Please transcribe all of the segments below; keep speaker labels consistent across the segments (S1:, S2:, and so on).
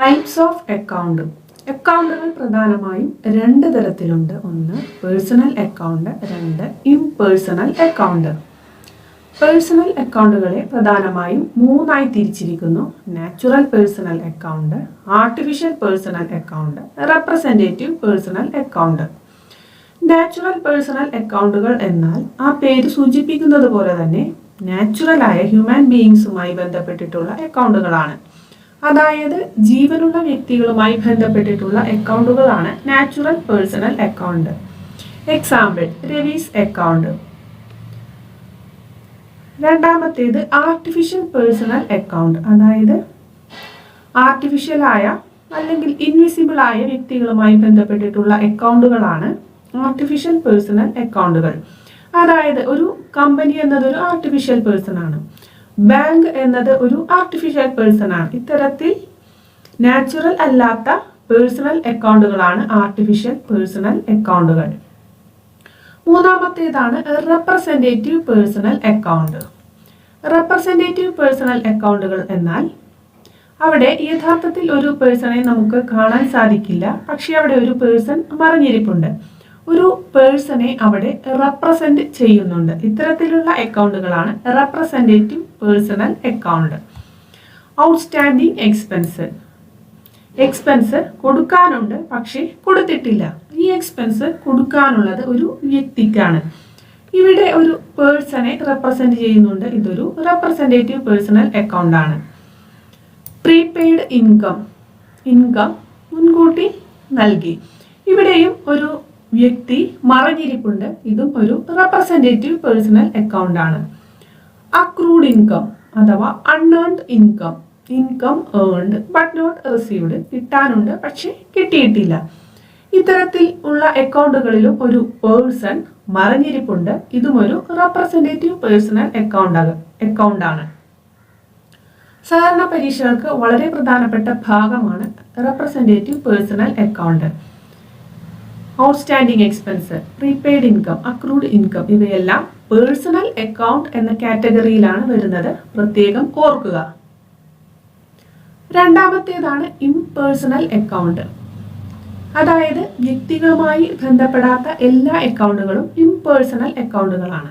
S1: Types of account. അക്കൗണ്ടുകൾ പ്രധാനമായും രണ്ട് തരത്തിലുണ്ട്. ഒന്ന് പേഴ്സണൽ അക്കൗണ്ട്, രണ്ട് ഇംപേഴ്സണൽ അക്കൗണ്ട്. പേഴ്സണൽ അക്കൗണ്ടുകളെ പ്രധാനമായും മൂന്നായി തിരിച്ചിരിക്കുന്നു: natural personal account, artificial personal account, representative personal account. Natural personal അക്കൗണ്ടുകൾ എന്നാൽ ആ പേര് സൂചിപ്പിക്കുന്നത് പോലെ തന്നെ നാച്ചുറലായ ഹ്യൂമൻ ബീയിങ്സുമായി ബന്ധപ്പെട്ടിട്ടുള്ള അക്കൗണ്ടുകളാണ്. അതായത് ജീവനുള്ള വ്യക്തികളുമായി ബന്ധപ്പെട്ടിട്ടുള്ള അക്കൗണ്ടുകളാണ് നാച്ചുറൽ പേഴ്സണൽ അക്കൗണ്ട്. എക്സാമ്പിൾ രവീസ് അക്കൗണ്ട്. രണ്ടാമത്തേത് ആർട്ടിഫിഷ്യൽ പേഴ്സണൽ അക്കൗണ്ട്. അതായത് ആർട്ടിഫിഷ്യലായ അല്ലെങ്കിൽ ഇൻവിസിബിൾ ആയ വ്യക്തികളുമായി ബന്ധപ്പെട്ടിട്ടുള്ള അക്കൗണ്ടുകളാണ് ആർട്ടിഫിഷ്യൽ പേഴ്സണൽ അക്കൗണ്ടുകൾ. അതായത് ഒരു കമ്പനി എന്നതൊരു ആർട്ടിഫിഷ്യൽ പേഴ്സൺ ആണ്, ബാങ്ക് എന്നത് ഒരു ആർട്ടിഫിഷ്യൽ പേഴ്സൺ ആണ്. ഇത്തരത്തിൽ നാച്ചുറൽ അല്ലാത്ത പേഴ്സണൽ അക്കൗണ്ടുകളാണ് ആർട്ടിഫിഷ്യൽ പേഴ്സണൽ അക്കൗണ്ടുകൾ. മൂന്നാമത്തേതാണ് representative personal account. Representative personal അക്കൗണ്ടുകൾ എന്നാൽ അവിടെ യഥാർത്ഥത്തിൽ ഒരു പേഴ്സണെ നമുക്ക് കാണാൻ സാധിക്കില്ല, പക്ഷെ അവിടെ ഒരു പേഴ്സൺ മറിഞ്ഞിരിപ്പുണ്ട്, ഒരു പേഴ്സണെ അവിടെ റെപ്രസെന്റ് ചെയ്യുന്നുണ്ട്. ഇത്തരത്തിലുള്ള അക്കൗണ്ടുകളാണ് representative personal account. Outstanding expense കൊടുക്കാനുണ്ട് പക്ഷേ കൊടുത്തിട്ടില്ല. ഈ എക്സ്പെൻസ് കൊടുക്കാനുള്ളത് ഒരു വ്യക്തിക്കാണ്. ഇവിടെ ഒരു പേഴ്സണെ റെപ്രസെന്റ് ചെയ്യുന്നുണ്ട്. ഇതൊരു റെപ്രസെൻറ്റേറ്റീവ് പേഴ്സണൽ അക്കൗണ്ട് ആണ്. പ്രീപെയ്ഡ് ഇൻകം മുൻകൂട്ടി നൽകി. ഇവിടെയും ഒരു വ്യക്തി മറഞ്ഞിരിപ്പുണ്ട്. ഇതും ഒരു റെപ്രസെൻറ്റേറ്റീവ് പേഴ്സണൽ അക്കൗണ്ട് ആണ്. അക്രൂഡ് ഇൻകം അഥവാ unearned income earned but not received. കിട്ടാനുണ്ട് പക്ഷെ കിട്ടിയിട്ടില്ല. ഇത്തരത്തിൽ ഉള്ള അക്കൗണ്ടുകളിലും ഒരു പേഴ്സൺ മറഞ്ഞിരിപ്പുണ്ട്. ഇതും ഒരു റെപ്രസെൻറ്റേറ്റീവ് പേഴ്സണൽ അക്കൗണ്ട് ആണ്. സഹകരണ പരീക്ഷകൾക്ക് വളരെ പ്രധാനപ്പെട്ട ഭാഗമാണ് representative personal account. Outstanding expense, prepaid income, accrued income ഇവയെല്ലാം പേഴ്സണൽ അക്കൗണ്ട് എന്ന കാറ്റഗറിയിലാണ് വരുന്നത്. പ്രത്യേകം ഓർക്കുക. രണ്ടാമത്തേതാണ് ഇംപേഴ്സണൽ അക്കൗണ്ട്. അതായത് വ്യക്തികളുമായി ബന്ധപ്പെടാത്ത എല്ലാ അക്കൗണ്ടുകളും ഇംപേഴ്സണൽ അക്കൗണ്ടുകളാണ്.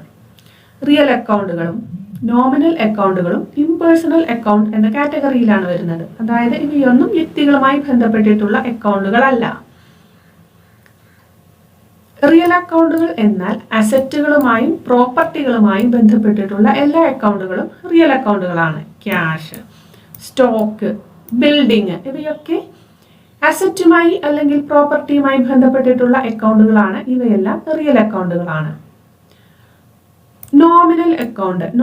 S1: റിയൽ അക്കൗണ്ടുകളും നോമിനൽ അക്കൗണ്ടുകളും ഇംപേഴ്സണൽ അക്കൗണ്ട് എന്ന കാറ്റഗറിയിലാണ് വരുന്നത്. അതായത് ഇവയൊന്നും വ്യക്തികളുമായി ബന്ധപ്പെട്ടിട്ടുള്ള അക്കൗണ്ടുകളല്ല. റിയൽ അക്കൗണ്ടുകൾ എന്നാൽ അസറ്റുകളുമായും പ്രോപ്പർട്ടികളുമായും ബന്ധപ്പെട്ടിട്ടുള്ള എല്ലാ അക്കൗണ്ടുകളും റിയൽ അക്കൗണ്ടുകളാണ്. ക്യാഷ്, സ്റ്റോക്ക്, ബിൽഡിംഗ് ഇവയൊക്കെ അസറ്റുമായി അല്ലെങ്കിൽ പ്രോപ്പർട്ടിയുമായി ബന്ധപ്പെട്ടിട്ടുള്ള അക്കൗണ്ടുകളാണ്. ഇവയെല്ലാം റിയൽ അക്കൗണ്ടുകളാണ്.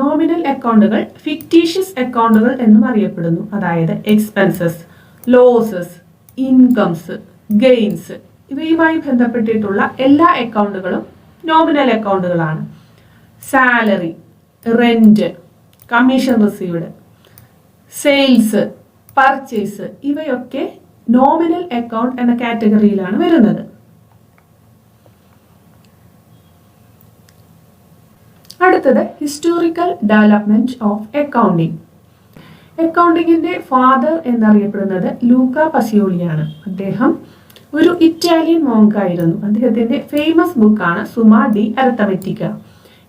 S1: നോമിനൽ അക്കൗണ്ടുകൾ ഫിക്റ്റീഷ്യസ് അക്കൗണ്ടുകൾ എന്നും അറിയപ്പെടുന്നു. അതായത് എക്സ്പെൻസസ്, ലോസസ്, ഇൻകംസ്, ഗെയിൻസ് ഇവയുമായി ബന്ധപ്പെട്ടിട്ടുള്ള എല്ലാ അക്കൗണ്ടുകളും നോമിനൽ അക്കൗണ്ടുകളാണ്. Salary, rent, commission received, sales, purchase ഇവയൊക്കെ നോമിനൽ അക്കൗണ്ട് എന്ന കാറ്റഗറിയിലാണ് വരുന്നത്. അടുത്തത് ഹിസ്റ്റോറിക്കൽ ഡെവലപ്മെന്റ് ഓഫ് അക്കൗണ്ടിങ്. അക്കൗണ്ടിങ്ങിന്റെ ഫാദർ എന്നറിയപ്പെടുന്നത് ലൂക്ക പസിയോളിയാണ്. അദ്ദേഹം ഒരു ഇറ്റാലിയൻ മോങ്ക് ആയിരുന്നു. അദ്ദേഹത്തിന്റെ ഫേമസ് ബുക്കാണ് സുമ ഡി അരിത്തമെറ്റിക്ക.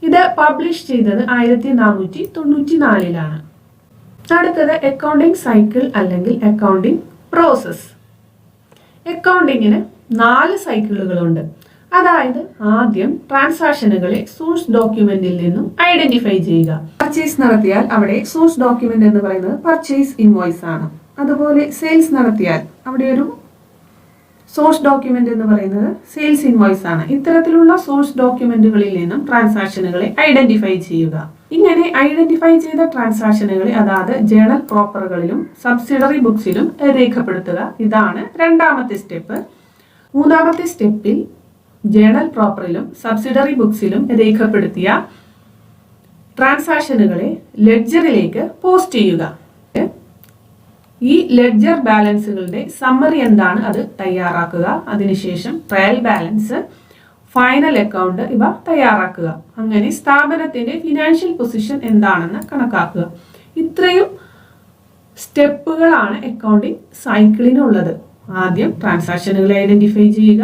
S1: ഇത് പബ്ലിഷ് ചെയ്തത് 1494 അടുത്തത് അക്കൗണ്ടിങ് സൈക്കിൾ അല്ലെങ്കിൽ അക്കൗണ്ടിങ് പ്രോസസ്. അക്കൗണ്ടിങ്ങിന് 4 സൈക്കിളുകളുണ്ട്. അതായത് ആദ്യം ട്രാൻസാക്ഷനുകളെ സോഴ്സ് ഡോക്യുമെന്റിൽ നിന്നും ഐഡന്റിഫൈ ചെയ്യുക. പർച്ചേസ് നടത്തിയാൽ അവിടെ സോഴ്സ് ഡോക്യുമെന്റ് എന്ന് പറയുന്നത് പർച്ചേസ് ഇൻവോയ്സ് ആണ്. അതുപോലെ സെയിൽസ് നടത്തിയാൽ അവിടെ ഒരു സോഴ്സ് ഡോക്യുമെന്റ് എന്ന് പറയുന്നത് സെയിൽസ് ഇൻവോയ്സ് ആണ്. ഇത്തരത്തിലുള്ള സോഴ്സ് ഡോക്യുമെന്റുകളിൽ നിന്നും ട്രാൻസാക്ഷനുകളെ ഐഡന്റിഫൈ ചെയ്യുക. ഇങ്ങനെ ഐഡന്റിഫൈ ചെയ്ത ട്രാൻസാക്ഷനുകളെ അതാത് ജേണൽ പ്രോപ്പറുകളിലും സബ്സിഡറി ബുക്സിലും രേഖപ്പെടുത്തുക. ഇതാണ് രണ്ടാമത്തെ സ്റ്റെപ്പ്. മൂന്നാമത്തെ സ്റ്റെപ്പിൽ ജേണൽ പ്രോപ്പറിലും സബ്സിഡറി ബുക്സിലും രേഖപ്പെടുത്തിയ ട്രാൻസാക്ഷനുകളെ ലെഡ്ജറിലേക്ക് പോസ്റ്റ് ചെയ്യുക. ഈ ലെഡ്ജർ ബാലൻസുകളുടെ സമ്മറി എന്താണ് അത് തയ്യാറാക്കുക. അതിനുശേഷം ട്രയൽ ബാലൻസ്, ഫൈനൽ അക്കൗണ്ട് ഇവ തയ്യാറാക്കുക. അങ്ങനെ സ്ഥാപനത്തിന്റെ ഫിനാൻഷ്യൽ പൊസിഷൻ എന്താണെന്ന് കണക്കാക്കുക. ഇത്രയും സ്റ്റെപ്പുകളാണ് അക്കൗണ്ടിംഗ് സൈക്കിളിനുള്ളത്. ആദ്യം ട്രാൻസാക്ഷനുകളെ ഐഡന്റിഫൈ ചെയ്യുക.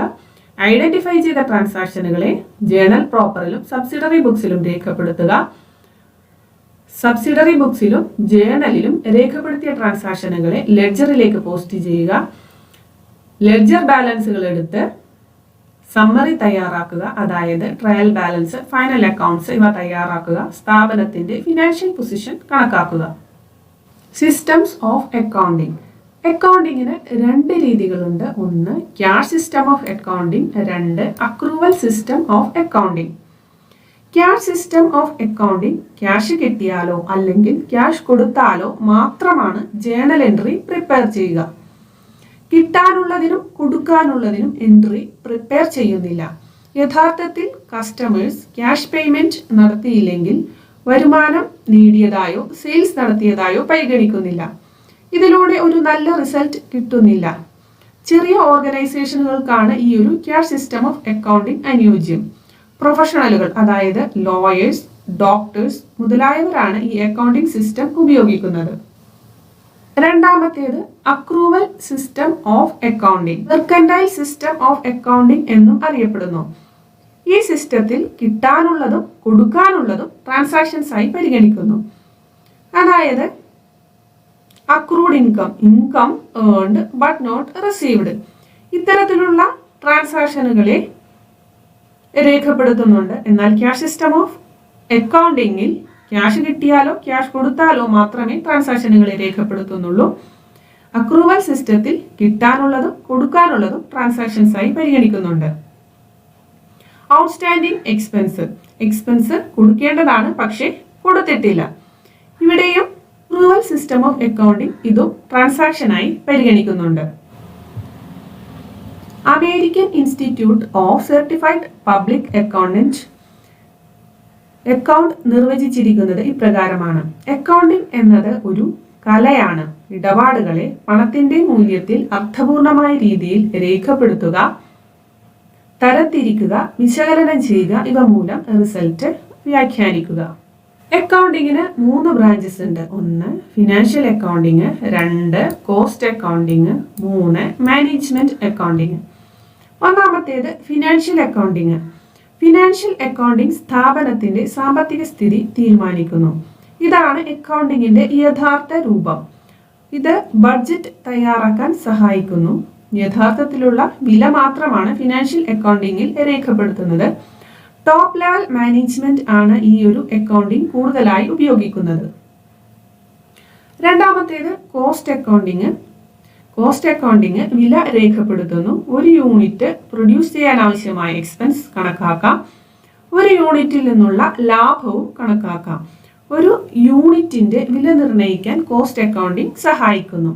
S1: ഐഡന്റിഫൈ ചെയ്ത ട്രാൻസാക്ഷനുകളെ ജേണൽ പ്രോപ്പറിലും സബ്സിഡറി ബുക്സിലും രേഖപ്പെടുത്തുക. സബ്സിഡറി ബുക്സിലും ജേണലിലും രേഖപ്പെടുത്തിയ ട്രാൻസാക്ഷനുകളെ ലെഡ്ജറിലേക്ക് പോസ്റ്റ് ചെയ്യുക. ലെഡ്ജർ ബാലൻസുകൾ എടുത്ത് സമ്മറി തയ്യാറാക്കുക. അതായത് ട്രയൽ ബാലൻസ്, ഫൈനൽ അക്കൗണ്ട്സ് ഇവ തയ്യാറാക്കുക. സ്ഥാപനത്തിന്റെ ഫിനാൻഷ്യൽ പൊസിഷൻ കണക്കാക്കുക. Systems of accounting. അക്കൗണ്ടിങ്ങിന് രണ്ട് രീതികളുണ്ട്. ഒന്ന് ക്യാഷ് സിസ്റ്റം ഓഫ് അക്കൗണ്ടിംഗ്, രണ്ട് accrual system of accounting. Cash system of accounting cash കിട്ടിയാലോ അല്ലെങ്കിൽ ക്യാഷ് കൊടുത്താലോ മാത്രമാണ് ജേണൽ എൻട്രി പ്രിപ്പയർ ചെയ്യുക. കിട്ടാനുള്ളതിനും കൊടുക്കാനുള്ളതിനും എൻട്രി പ്രിപ്പയർ ചെയ്യുന്നില്ല. യഥാർത്ഥത്തിൽ കസ്റ്റമേഴ്സ് ക്യാഷ് പേയ്മെന്റ് നടത്തിയില്ലെങ്കിൽ വരുമാനം നേടിയതായോ സെയിൽസ് നടത്തിയതായോ പരിഗണിക്കുന്നില്ല. ഇതിലൂടെ ഒരു നല്ല റിസൾട്ട് കിട്ടുന്നില്ല. ചെറിയ ഓർഗനൈസേഷനുകൾക്കാണ് ഈ ഒരു ക്യാഷ് സിസ്റ്റം ഓഫ് അക്കൗണ്ടിംഗ് അനുയോജ്യം. പ്രൊഫഷണലുകൾ, അതായത് ലോയേഴ്സ്, ഡോക്ടേഴ്സ് മുതലായവരാണ് ഈ അക്കൗണ്ടിംഗ് സിസ്റ്റം ഉപയോഗിക്കുന്നത്. രണ്ടാമത്തേത് accrual system of accounting, mercantile system of accounting എന്നും അറിയപ്പെടുന്നു. ഈ സിസ്റ്റത്തിൽ കിട്ടാനുള്ളതും കൊടുക്കാനുള്ളതും ട്രാൻസാക്ഷൻസ് ആയി പരിഗണിക്കുന്നു. അതായത് accrued income earned but not received, ഇത്തരത്തിലുള്ള ട്രാൻസാക്ഷനുകളെ രേഖപ്പെടുത്തുന്നുണ്ട്. എന്നാൽ ക്യാഷ് സിസ്റ്റം ഓഫ് അക്കൗണ്ടിങ്ങിൽ ക്യാഷ് കിട്ടിയാലോ ക്യാഷ് കൊടുത്താലോ മാത്രമേ ട്രാൻസാക്ഷനുകളെ രേഖപ്പെടുത്തുന്നുള്ളൂ. അക്രൂവൽ സിസ്റ്റത്തിൽ കിട്ടാനുള്ളതും കൊടുക്കാനുള്ളതും ട്രാൻസാക്ഷൻസ് ആയി പരിഗണിക്കുന്നുണ്ട്. ഔട്ട്സ്റ്റാൻഡിംഗ് എക്സ്പെൻസ് കൊടുക്കേണ്ടതാണ്, പക്ഷേ കൊടുത്തിട്ടില്ല. ഇവിടെയും അക്രൂവൽ സിസ്റ്റം ഓഫ് അക്കൗണ്ടിംഗ് ഇതും ട്രാൻസാക്ഷനായി പരിഗണിക്കുന്നുണ്ട്. American institute of certified public accountant account നിർവചിച്ചിരിക്കുന്നത് ഇപ്രകാരമാണ്. അക്കൗണ്ടിംഗ് എന്നത് ഒരു കലയാണ്. ഇടപാടുകളെ പണത്തിന്റെ മൂല്യത്തിൽ അർത്ഥപൂർണമായ രീതിയിൽ രേഖപ്പെടുത്തുക, തരംതിരിക്കുക, വിശകലനം ചെയ്യുക, ഇവ മൂലം റിസൾട്ട് വ്യാഖ്യാനിക്കുക. അക്കൗണ്ടിങ്ങിന് 3 ബ്രാഞ്ചസ് ഉണ്ട്. 1 financial accounting, 2 cost accounting, 3 management accounting. ഒന്നാമത്തേത് ഫിനാൻഷ്യൽ അക്കൗണ്ടിങ്. ഫിനാൻഷ്യൽ അക്കൗണ്ടിംഗ് സ്ഥാപനത്തിന്റെ സാമ്പത്തിക സ്ഥിതി തീരുമാനിക്കുന്നു. ഇതാണ് അക്കൗണ്ടിങ്ങിന്റെ യഥാർത്ഥ രൂപം. ഇത് ബഡ്ജറ്റ് തയ്യാറാക്കാൻ സഹായിക്കുന്നു. യഥാർത്ഥത്തിലുള്ള വില മാത്രമാണ് ഫിനാൻഷ്യൽ അക്കൗണ്ടിങ്ങിൽ രേഖപ്പെടുത്തുന്നത്. ടോപ്പ് ലെവൽ മാനേജ്മെന്റ് ആണ് ഈ ഒരു അക്കൗണ്ടിംഗ് കൂടുതലായി ഉപയോഗിക്കുന്നത്. രണ്ടാമത്തേത് കോസ്റ്റ് അക്കൗണ്ടിങ്. കോസ്റ്റ് അക്കൗണ്ടിങ് വില രേഖപ്പെടുത്തുന്നു. ഒരു യൂണിറ്റ് പ്രൊഡ്യൂസ് ചെയ്യാൻ ആവശ്യമായ എക്സ്പെൻസ് കണക്കാക്കാം. ഒരു യൂണിറ്റിൽ നിന്നുള്ള ലാഭവും കണക്കാക്കാം. ഒരു യൂണിറ്റിന്റെ വില നിർണ്ണയിക്കാൻ കോസ്റ്റ് അക്കൗണ്ടിംഗ് സഹായിക്കുന്നു.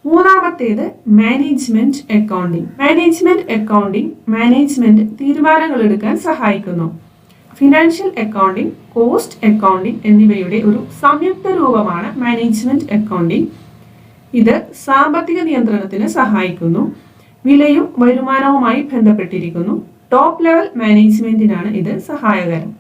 S1: മൂന്നാമത്തേത് management accounting. Management accounting management തീരുമാനങ്ങൾ എടുക്കാൻ സഹായിക്കുന്നു. ഫിനാൻഷ്യൽ അക്കൗണ്ടിംഗ്, കോസ്റ്റ് അക്കൗണ്ടിംഗ് എന്നിവയുടെ ഒരു സംയുക്ത രൂപമാണ് മാനേജ്മെന്റ് അക്കൗണ്ടിംഗ്. ഇത് സാമ്പത്തിക നിയന്ത്രണത്തിന് സഹായിക്കുന്നു. വിലയും വരുമാനവുമായി ബന്ധപ്പെട്ടിരിക്കുന്നു. ടോപ്പ് ലെവൽ മാനേജ്മെന്റിനാണ് ഇത് സഹായകരം.